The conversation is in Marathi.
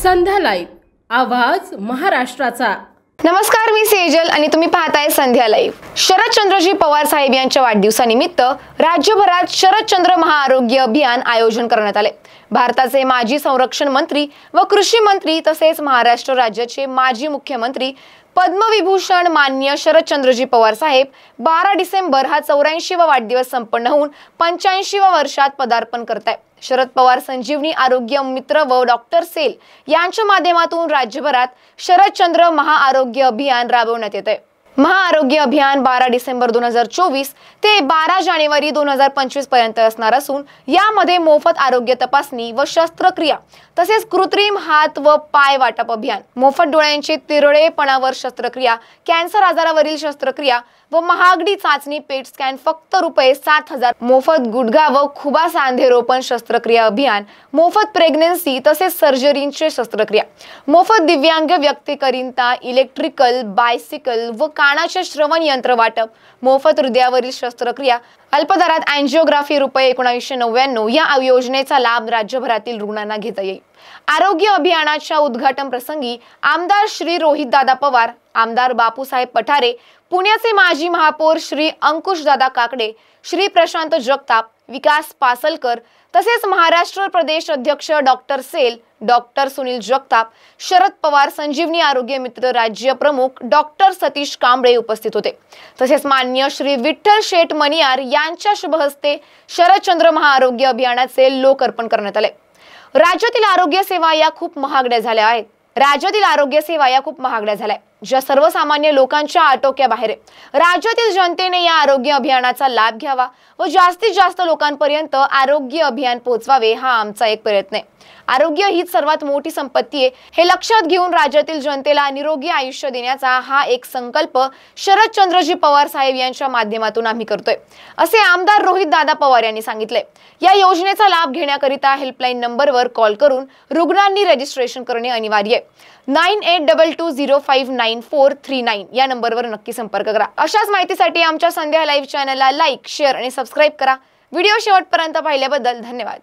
संध्या लाईव्ह आवाज महाराष्ट्राचा। नमस्कार, मी सेजल आणि तुम्ही पाहताय संध्या लाईव्ह। शरदचंद्रजी पवार साहेब यांच्या वाढदिवसानिमित्त राज्यभरात शरदचंद्र महाआरोग्य अभियान आयोजन करण्यात आले। भारताचे माजी संरक्षण मंत्री व कृषी मंत्री तसेच महाराष्ट्र राज्याचे माजी मुख्यमंत्री पद्मविभूषण मान्य शरदचंद्रजी पवार साहेब 12 डिसेंबर हा 84वा वाढदिवस संपन्न होऊन 85व्या वर्षात पदार्पण करतायत। शरद पवार संजीवनी आरोग्य मित्र व डॉक्टर सेल यांच्या माध्यमातून राज्यभरात शरदचंद्र महाआरोग्य अभियान राबवण्यात येते। महाआरोग्य अभियान 12 डिसेंबर 2024 ते 12 जानेवारी 2025 पर्यंत असणार असून यामध्ये मोफत आरोग्य तपासणी व शस्त्रक्रिया तसेच कृत्रिम हात व पाय वाटप अभियान, मोफत डोळ्यांची तिरळेपणावर शस्त्रक्रिया, कॅन्सर आजारावरील शस्त्रक्रिया व महागडी चाचणी पेट स्कॅन फक्त रुपये 7,000, मोफत गुडघा व खुबा सांधेरोपण शस्त्रक्रिया अभियान, मोफत प्रेग्नन्सी तसेच सर्जरींचे शस्त्रक्रिया, मोफत दिव्यांग व्यक्तीकरिता इलेक्ट्रिकल बायसिकल व कानाचे श्रवण यंत्र वाटप, मोफत हृदयावरील शस्त्रक्रिया, अल्पदरात अँजिओग्राफी रुपये 1999 या योजनेचा लाभ राज्यभरातील रुग्णांना घेता येईल। आरोग्य अभियानाच्या उद्घाटन प्रसंगी आमदार श्री रोहितदादा पवार, आमदार बापूसाहेब पठारे, पुण्याचे माजी महापौर श्री अंकुशदादा काकडे, श्री प्रशांत जगताप, विकास पासलकर तसेच महाराष्ट्र प्रदेश अध्यक्ष doctor cell, doctor Sunil Jagtap, Sharad Pawar संजीवनी आरोग्य मित्र राज्य प्रमुख डॉक्टर सतीश कांबळे उपस्थित होते। तसेच मान्य श्री विठ्ठल शेठ मणियार यांच्या शुभ हस्ते शरदचंद्र महाआरोग्य अभियानाचे लोकार्पण करण्यात आले। राज्यातील आरोग्य सेवा या खूप महागड्या झाल्या आहेत। ज्या सर्वसामान्य लोकांच्या आटोक्याबाहेर आहे। राज्यातील जनतेने या आरोग्य अभियानाचा लाभ घ्यावा व जास्तीत जास्त लोकांपर्यंत आरोग्य अभियान पोहोचवावे हा आमचा एक प्रयत्न आहे। आरोग्य हीच सर्वात मोठी संपत्ती आहे हे लक्षात घेऊन राज्यातील जनतेला निरोगी आयुष्य देण्याचा हा एक संकल्प शरदचंद्रजी पवार साहेब यांच्या माध्यमातून आम्ही करतोय, असे आमदार रोहितदादा पवार यांनी सांगितले। या योजनेचा लाभ घेण्याकरिता हेल्पलाईन नंबरवर कॉल करून रुग्णांनी रजिस्ट्रेशन करणे अनिवार्य आहे। 9822059439 या नंबरवर नक्की संपर्क करा। अशाच माहितीसाठी आमच्या संध्या लाईव्ह चॅनलला लाईक, शेअर आणि सबस्क्राइब करा। व्हिडिओ शेवटपर्यंत पाहिल्याबद्दल धन्यवाद।